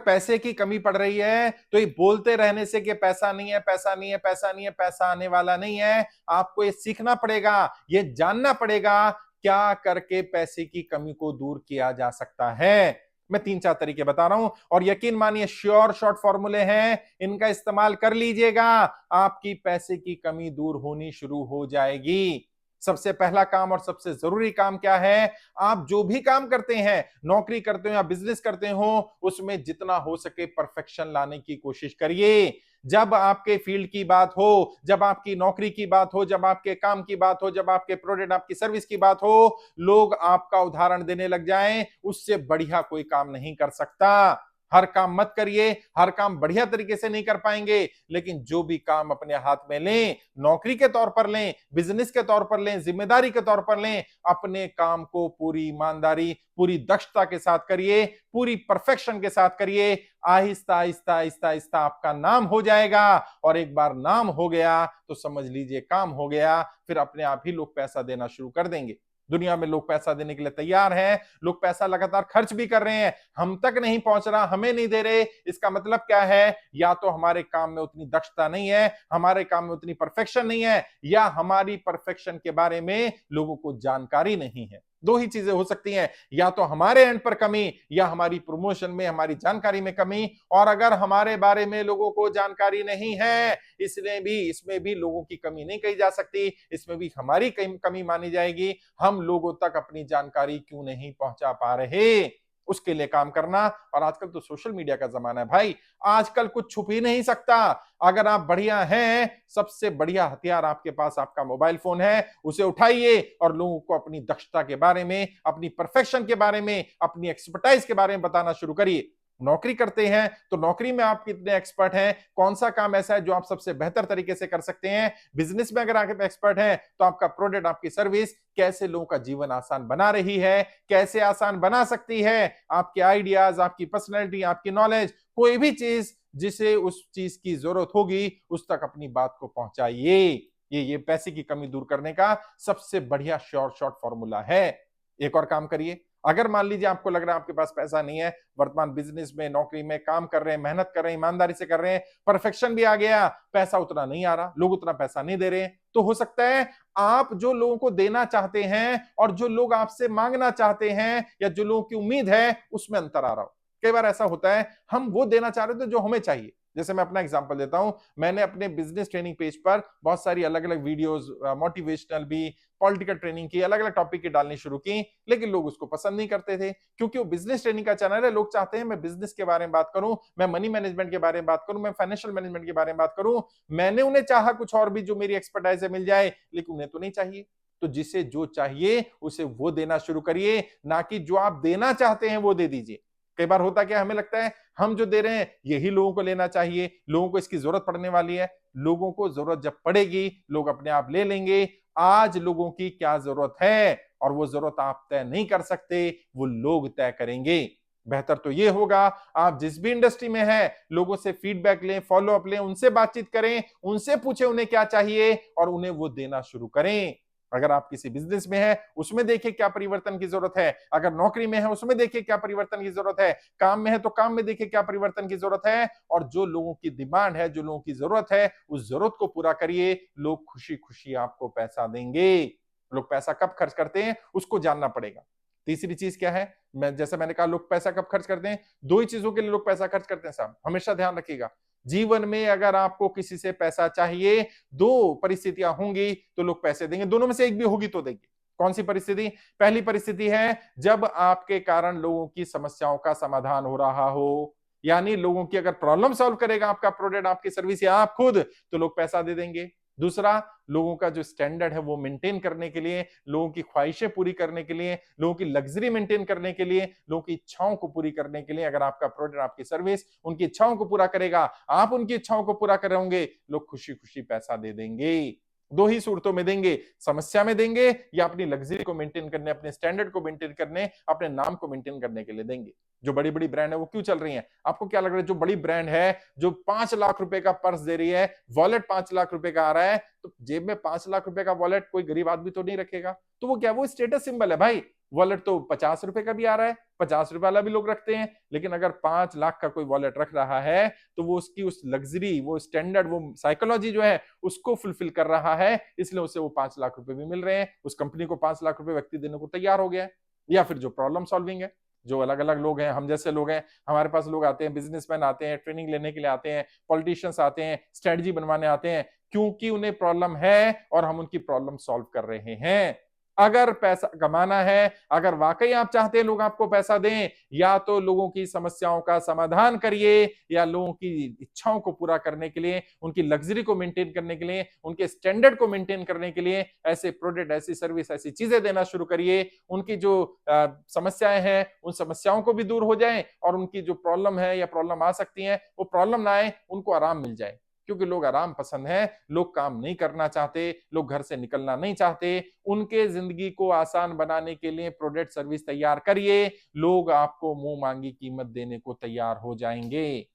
पैसे की कमी पड़ रही है तो ये बोलते रहने से कि पैसा नहीं है, पैसा नहीं है, पैसा नहीं है, पैसा आने वाला नहीं है। आपको ये सीखना पड़ेगा, ये जानना पड़ेगा क्या करके पैसे की कमी को दूर किया जा सकता है। मैं 3-4 तरीके बता रहा हूं और यकीन मानिए श्योर शॉर्ट फॉर्मूले हैं, इनका इस्तेमाल कर लीजिएगा, आपकी पैसे की कमी दूर होनी शुरू हो जाएगी। सबसे पहला काम और सबसे जरूरी काम क्या है? आप जो भी काम करते हैं, नौकरी करते हो या बिजनेस करते हो, उसमें जितना हो सके परफेक्शन लाने की कोशिश करिए। जब आपके फील्ड की बात हो, जब आपकी नौकरी की बात हो, जब आपके काम की बात हो, जब आपके प्रोडक्ट आपकी सर्विस की बात हो, लोग आपका उदाहरण देने लग जाएं, उससे बढ़िया कोई काम नहीं कर सकता। हर काम मत करिए, हर काम बढ़िया तरीके से नहीं कर पाएंगे, लेकिन जो भी काम अपने हाथ में लें, नौकरी के तौर पर लें, बिजनेस के तौर पर लें, जिम्मेदारी के तौर पर लें, अपने काम को पूरी ईमानदारी, पूरी दक्षता के साथ करिए, पूरी परफेक्शन के साथ करिए। आहिस्ता आहिस्ता आहिस्ता आहिस्ता आपका नाम हो जाएगा और एक बार नाम हो गया तो समझ लीजिए काम हो गया। फिर अपने आप ही लोग पैसा देना शुरू कर देंगे। दुनिया में लोग पैसा देने के लिए तैयार हैं, लोग पैसा लगातार खर्च भी कर रहे हैं, हम तक नहीं पहुंच रहा, हमें नहीं दे रहे। इसका मतलब क्या है? या तो हमारे काम में उतनी दक्षता नहीं है, हमारे काम में उतनी परफेक्शन नहीं है, या हमारी परफेक्शन के बारे में लोगों को जानकारी नहीं है। दो ही चीजें हो सकती हैं, या तो हमारे एंड पर कमी या हमारी प्रमोशन में, हमारी जानकारी में कमी। और अगर हमारे बारे में लोगों को जानकारी नहीं है, इसमें भी लोगों की कमी नहीं कही जा सकती, इसमें भी हमारी कमी मानी जाएगी। हम लोगों तक अपनी जानकारी क्यों नहीं पहुंचा पा रहे, उसके लिए काम करना। और आजकल तो सोशल मीडिया का जमाना है भाई, आजकल कुछ छुप ही नहीं सकता। अगर आप बढ़िया हैं, सबसे बढ़िया हथियार आपके पास आपका मोबाइल फोन है, उसे उठाइए और लोगों को अपनी दक्षता के बारे में, अपनी परफेक्शन के बारे में, अपनी एक्सपर्टाइज के बारे में बताना शुरू करिए। नौकरी करते हैं तो नौकरी में आप कितने एक्सपर्ट हैं, कौन सा काम ऐसा है जो आप सबसे बेहतर तरीके से कर सकते हैं। बिजनेस में अगर आप एक्सपर्ट हैं तो आपका प्रोडक्ट, आपकी सर्विस कैसे लोगों का जीवन आसान बना रही है, कैसे आसान बना सकती है। आपके आइडियाज, आपकी पर्सनैलिटी, आपकी नॉलेज, कोई भी चीज जिसे उस चीज की जरूरत होगी उस तक अपनी बात को पहुंचाइए। ये पैसे की कमी दूर करने का सबसे बढ़िया शॉर्ट फॉर्मूला है। एक और काम करिए, अगर मान लीजिए आपको लग रहा है आपके पास पैसा नहीं है, वर्तमान बिजनेस में, नौकरी में काम कर रहे हैं, मेहनत कर रहे हैं, ईमानदारी से कर रहे हैं, परफेक्शन भी आ गया, पैसा उतना नहीं आ रहा, लोग उतना पैसा नहीं दे रहे हैं, तो हो सकता है आप जो लोगों को देना चाहते हैं और जो लोग आपसे मांगना चाहते हैं या जो लोगों की उम्मीद है उसमें अंतर आ रहा हो। कई बार ऐसा होता है, हम वो देना चाह रहे थे जो हमें चाहिए। जैसे मैं अपना एग्जांपल देता हूं, मैंने अपने बिजनेस ट्रेनिंग पेज पर बहुत सारी अलग अलग वीडियोस, मोटिवेशनल भी, पॉलिटिकल ट्रेनिंग की, अलग अलग टॉपिक की डालनी शुरू की, लेकिन लोग उसको पसंद नहीं करते थे, क्योंकि वो बिजनेस ट्रेनिंग का चैनल है। लोग चाहते हैं मैं बिजनेस के बारे में बात करूं, मैं मनी मैनेजमेंट के बारे में बात करूं, मैं फाइनेंशियल मैनेजमेंट के बारे में बात करूं। मैंने उन्हें चाहा कुछ और भी जो मेरी एक्सपर्टाइज है मिल जाए, लेकिन उन्हें तो नहीं चाहिए। तो जिसे जो चाहिए उसे वो देना शुरू करिए, ना कि जो आप देना चाहते हैं वो दे दीजिए। कई बार होता क्या, हमें लगता है हम जो दे रहे हैं यही लोगों को लेना चाहिए, लोगों को इसकी जरूरत पड़ने वाली है। लोगों को जरूरत जब पड़ेगी लोग अपने आप ले लेंगे। आज लोगों की क्या जरूरत है और वो जरूरत आप तय नहीं कर सकते, वो लोग तय करेंगे। बेहतर तो ये होगा, आप जिस भी इंडस्ट्री में हैं, लोगों से फीडबैक लें, फॉलो अप लें, उनसे बातचीत करें, उनसे पूछें उन्हें क्या चाहिए और उन्हें वो देना शुरू करें। अगर आप किसी बिजनेस में हैं, उसमें देखिए क्या परिवर्तन की जरूरत है। अगर नौकरी में है, उसमें देखिए क्या परिवर्तन की जरूरत है। काम में है तो काम में देखिए क्या परिवर्तन की जरूरत है। और जो लोगों की डिमांड है, जो लोगों की जरूरत है, उस जरूरत को पूरा करिए। लोग खुशी खुशी आपको पैसा देंगे। लोग पैसा कब खर्च करते हैं उसको जानना पड़ेगा। तीसरी चीज क्या है, जैसे मैंने कहा, लोग पैसा कब खर्च करते हैं, दो ही चीजों के लिए लोग पैसा खर्च करते हैं साहब, हमेशा ध्यान रखिएगा। जीवन में अगर आपको किसी से पैसा चाहिए, दो परिस्थितियां होंगी तो लोग पैसे देंगे, दोनों में से एक भी होगी तो देंगे। कौन सी परिस्थिति? पहली परिस्थिति है जब आपके कारण लोगों की समस्याओं का समाधान हो रहा हो, यानी लोगों की अगर प्रॉब्लम सॉल्व करेगा आपका प्रोडक्ट, आपकी सर्विस या आप खुद, तो लोग पैसा दे देंगे। दूसरा, लोगों का जो स्टैंडर्ड है वो मेंटेन करने के लिए, लोगों की ख्वाहिशें पूरी करने के लिए, लोगों की लग्जरी मेंटेन करने के लिए, लोगों की इच्छाओं को पूरी करने के लिए, अगर आपका प्रोडक्ट, आपकी सर्विस उनकी इच्छाओं को पूरा करेगा, आप उनकी इच्छाओं को पूरा कर होंगे, लोग खुशी खुशी पैसा दे देंगे। दो ही सूरतों में देंगे, समस्या में देंगे या अपनी लग्जरी को मेंटेन करने, अपने स्टैंडर्ड को मेंटेन करने, अपने नाम को मेंटेन करने के लिए देंगे। जो बड़ी बड़ी ब्रांड है वो क्यों चल रही हैं? आपको क्या लग रहा है जो बड़ी ब्रांड है, जो 5 लाख रुपए का पर्स दे रही है, वॉलेट 5 लाख रुपए का आ रहा है, तो जेब में 5 लाख रुपए का वॉलेट कोई गरीब आदमी तो नहीं रखेगा। तो वो क्या, वो स्टेटस सिंबल है भाई। वॉलेट तो 50 रुपए का भी आ रहा है, 50 रुपए वाला भी लोग रखते हैं, लेकिन अगर 5 लाख का कोई वॉलेट रख रहा है तो वो उसकी उस लग्जरी, वो स्टैंडर्ड, वो साइकोलॉजी जो है उसको फुलफिल कर रहा है, इसलिए उसे वो 5 लाख रुपए भी मिल रहे हैं। उस कंपनी को 5 लाख रुपए व्यक्ति देने को तैयार हो गया है। या फिर जो प्रॉब्लम सॉल्विंग है, जो अलग अलग लोग हैं, हम जैसे लोग हैं, हमारे पास लोग आते हैं, बिजनेसमैन आते हैं, ट्रेनिंग लेने के लिए आते हैं, पॉलिटिशियंस आते हैं, स्ट्रेटजी बनवाने आते हैं, क्योंकि उन्हें प्रॉब्लम है और हम उनकी प्रॉब्लम सॉल्व कर रहे हैं। अगर पैसा कमाना है, अगर वाकई आप चाहते हैं लोग आपको पैसा दें, या तो लोगों की समस्याओं का समाधान करिए, या लोगों की इच्छाओं को पूरा करने के लिए, उनकी लग्जरी को मेंटेन करने के लिए, उनके स्टैंडर्ड को मेंटेन करने के लिए ऐसे प्रोडक्ट, ऐसी सर्विस, ऐसी चीजें देना शुरू करिए। उनकी जो समस्याएं हैं उन समस्याओं को भी दूर हो जाए, और उनकी जो प्रॉब्लम है या प्रॉब्लम आ सकती है वो प्रॉब्लम ना आए, उनको आराम मिल जाए। क्योंकि लोग आराम पसंद है, लोग काम नहीं करना चाहते, लोग घर से निकलना नहीं चाहते। उनके जिंदगी को आसान बनाने के लिए प्रोडक्ट सर्विस तैयार करिए, लोग आपको मुंह मांगी कीमत देने को तैयार हो जाएंगे।